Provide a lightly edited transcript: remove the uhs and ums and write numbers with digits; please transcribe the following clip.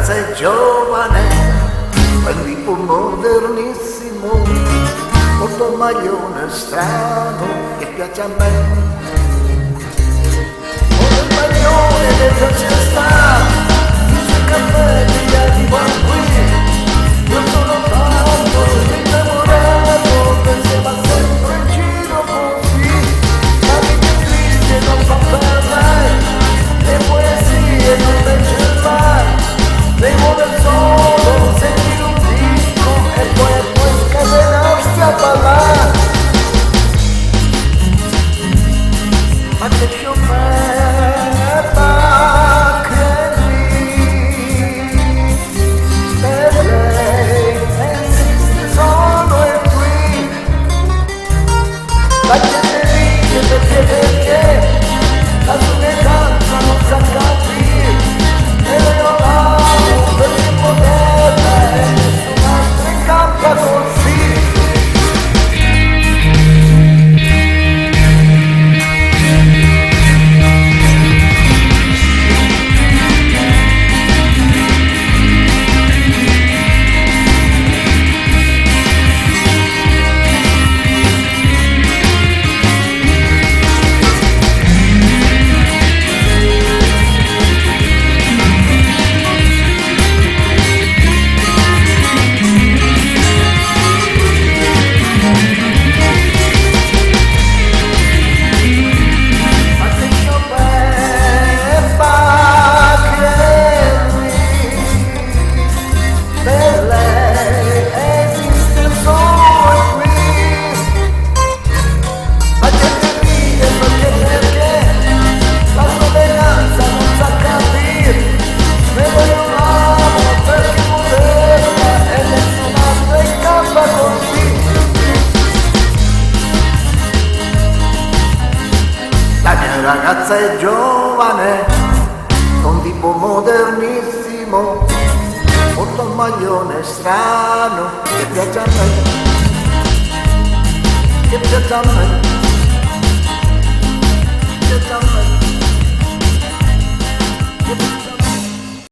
ragazza è giovane, un tipo modernissimo, molto maglione strano che piace a me. Come il maglione che piace sta, i suoi capelli arrivano qui. Io sono tanto innamorato, pensava sempre in giro così. La vita è triste, non fa per lei, le poesie non legge mai. Lei vuole solo sentire un disco e poi scatenarsi a ballare. Ma che sciopera che lì per lei esiste solo e qui. La gente ride perché la sua eleganza non sa capire, e lei lo amo perché moderna e nessun'altra incampa così. Ragazza è giovane, un tipo modernissimo, molto maglione strano, che piace a me, che piace a me.